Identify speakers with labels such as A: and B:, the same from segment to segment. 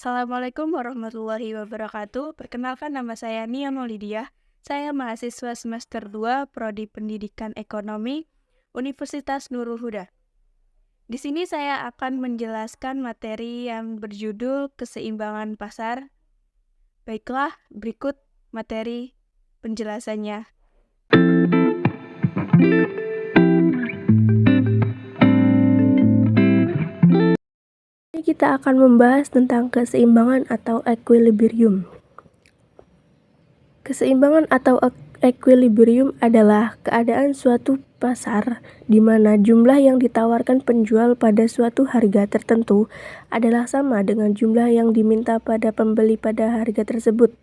A: Assalamualaikum warahmatullahi wabarakatuh. Perkenalkan nama saya Nia Maulidiah. Saya mahasiswa semester 2 Prodi Pendidikan Ekonomi Universitas Nurul Huda. Di sini saya akan menjelaskan materi yang berjudul keseimbangan pasar. Baiklah, berikut materi penjelasannya. Kita akan membahas tentang keseimbangan atau equilibrium. Keseimbangan atau equilibrium adalah keadaan suatu pasar di mana jumlah yang ditawarkan penjual pada suatu harga tertentu adalah sama dengan jumlah yang diminta pada pembeli pada harga tersebut.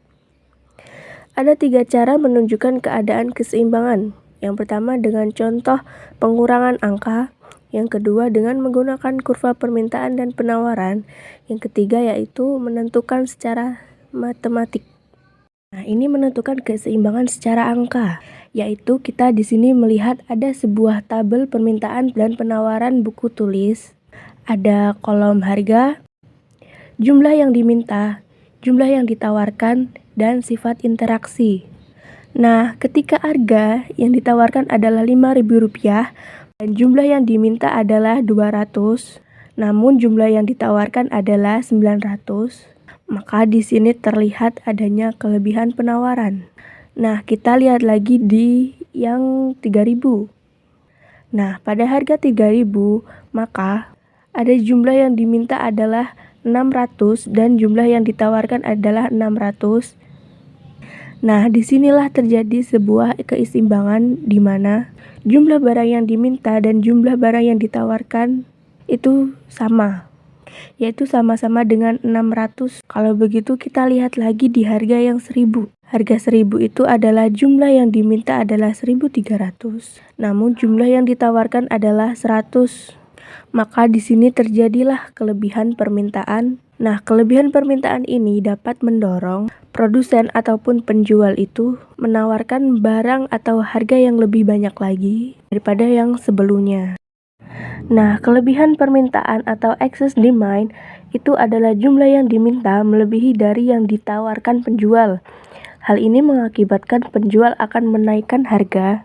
A: Ada 3 cara menunjukkan keadaan keseimbangan. Yang pertama dengan contoh pengurangan angka, yang kedua dengan menggunakan kurva permintaan dan penawaran, yang ketiga yaitu menentukan secara matematik. Nah, ini menentukan keseimbangan secara angka, yaitu kita di sini melihat ada sebuah tabel permintaan dan penawaran buku tulis. Ada kolom harga, jumlah yang diminta, jumlah yang ditawarkan, dan sifat interaksi. Nah, ketika harga yang ditawarkan adalah Rp5.000 dan jumlah yang diminta adalah 200, namun jumlah yang ditawarkan adalah 900, maka di sini terlihat adanya kelebihan penawaran. Nah, kita lihat lagi di yang 3.000. Nah, pada harga 3.000, maka ada jumlah yang diminta adalah 600 dan jumlah yang ditawarkan adalah 600. Nah, disinilah terjadi sebuah keseimbangan di mana jumlah barang yang diminta dan jumlah barang yang ditawarkan itu sama, yaitu sama-sama dengan 600. Kalau begitu kita lihat lagi di harga yang 1.000. Harga 1.000 itu adalah jumlah yang diminta adalah 1.300, namun jumlah yang ditawarkan adalah 100. Maka di sini terjadilah kelebihan permintaan. Nah, kelebihan permintaan ini dapat mendorong produsen ataupun penjual itu menawarkan barang atau harga yang lebih banyak lagi daripada yang sebelumnya. Nah, kelebihan permintaan atau excess demand itu adalah jumlah yang diminta melebihi dari yang ditawarkan penjual. Hal ini mengakibatkan penjual akan menaikkan harga.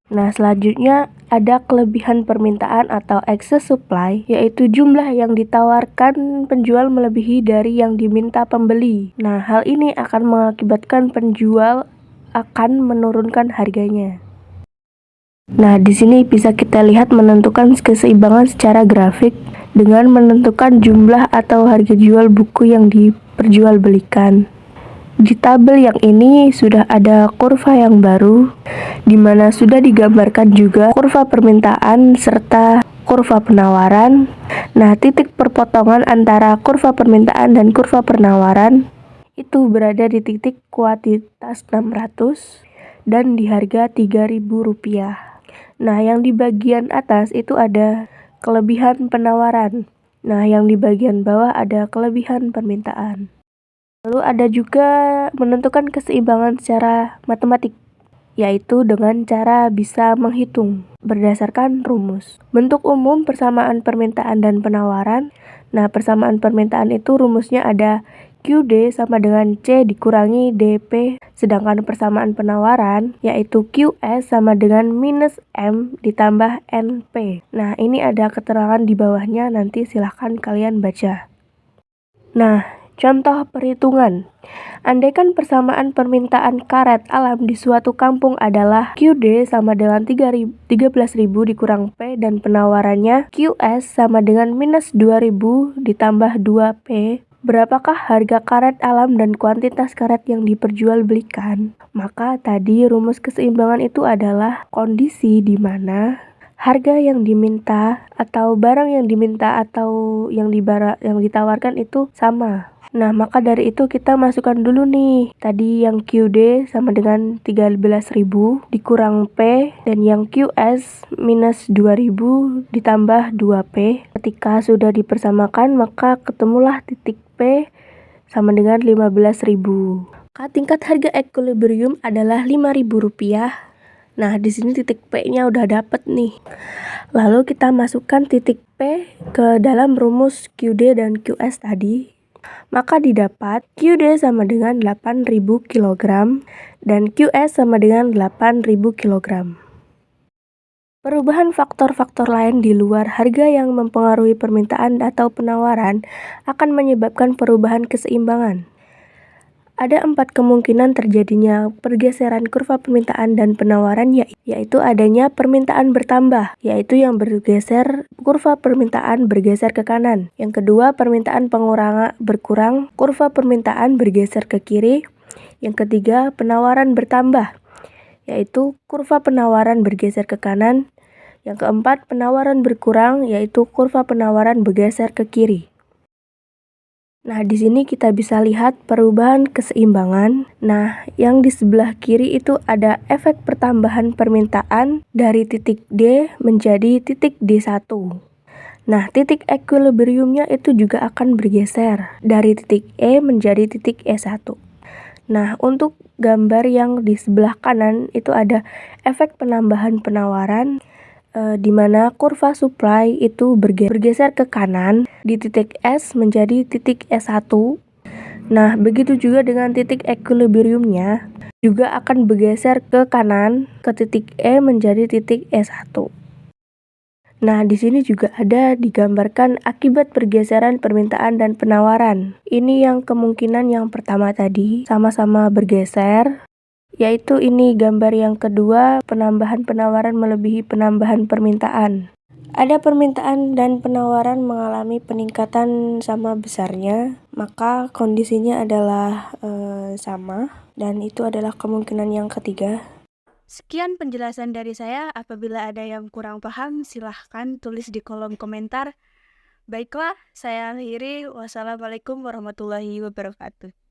A: Nah, selanjutnya ada kelebihan permintaan atau excess supply, yaitu jumlah yang ditawarkan penjual melebihi dari yang diminta pembeli. Nah, hal ini akan mengakibatkan penjual akan menurunkan harganya. Nah, di sini bisa kita lihat menentukan keseimbangan secara grafik dengan menentukan jumlah atau harga jual buku yang diperjualbelikan. Di tabel yang ini sudah ada kurva yang baru, di mana sudah digambarkan juga kurva permintaan serta kurva penawaran. Nah, titik perpotongan antara kurva permintaan dan kurva penawaran itu berada di titik kuantitas 600 dan di harga Rp3.000. Nah, yang di bagian atas itu ada kelebihan penawaran. Nah, yang di bagian bawah ada kelebihan permintaan. Lalu ada juga menentukan keseimbangan secara matematik, yaitu dengan cara bisa menghitung berdasarkan rumus. Bentuk umum persamaan permintaan dan penawaran. Nah, persamaan permintaan itu rumusnya ada QD sama dengan C dikurangi DP, sedangkan persamaan penawaran yaitu QS sama dengan minus M ditambah NP. Nah, ini ada keterangan di bawahnya, nanti silahkan kalian baca. Nah, contoh perhitungan. Andaikan persamaan permintaan karet alam di suatu kampung adalah QD sama dengan 13.000 dikurang P dan penawarannya QS sama dengan minus 2.000 ditambah 2P. Berapakah harga karet alam dan kuantitas karet yang diperjualbelikan? Maka tadi rumus keseimbangan itu adalah kondisi di mana harga yang diminta atau barang yang diminta atau yang ditawarkan itu sama. Nah, maka dari itu kita masukkan dulu nih. Tadi yang QD sama dengan 13.000 dikurang P dan yang QS minus 2.000 ditambah 2P. Ketika sudah dipersamakan maka ketemulah titik P sama dengan 15.000. Tingkat harga equilibrium adalah Rp5.000. Nah, di sini titik P-nya udah dapet nih. Lalu kita masukkan titik P ke dalam rumus QD dan QS tadi. Maka didapat QD sama dengan 8.000 kg dan QS sama dengan 8.000 kg. Perubahan faktor-faktor lain di luar harga yang mempengaruhi permintaan atau penawaran akan menyebabkan perubahan keseimbangan. Ada 4 kemungkinan terjadinya pergeseran kurva permintaan dan penawaran, yaitu adanya permintaan bertambah, yaitu yang bergeser kurva permintaan bergeser ke kanan. Yang kedua, permintaan berkurang, kurva permintaan bergeser ke kiri. Yang ketiga, penawaran bertambah, yaitu kurva penawaran bergeser ke kanan. Yang keempat, penawaran berkurang, yaitu kurva penawaran bergeser ke kiri. Nah, di sini kita bisa lihat perubahan keseimbangan. Nah, yang di sebelah kiri itu ada efek pertambahan permintaan dari titik D menjadi titik D1. Nah, titik equilibriumnya itu juga akan bergeser dari titik E menjadi titik E1. Nah, untuk gambar yang di sebelah kanan itu ada efek penambahan penawaran, di mana kurva supply itu bergeser ke kanan di titik S menjadi titik S1. Nah, begitu juga dengan titik equilibriumnya juga akan bergeser ke kanan ke titik E menjadi titik S1. Nah, di sini juga ada digambarkan akibat pergeseran permintaan dan penawaran. Ini yang kemungkinan yang pertama tadi sama-sama bergeser, yaitu ini gambar yang kedua, penambahan penawaran melebihi penambahan permintaan. Ada permintaan dan penawaran mengalami peningkatan sama besarnya, maka kondisinya adalah sama, dan itu adalah kemungkinan yang ketiga.
B: Sekian penjelasan dari saya. Apabila ada yang kurang paham, silahkan tulis di kolom komentar. Baiklah, saya akhiri. Wassalamualaikum warahmatullahi wabarakatuh.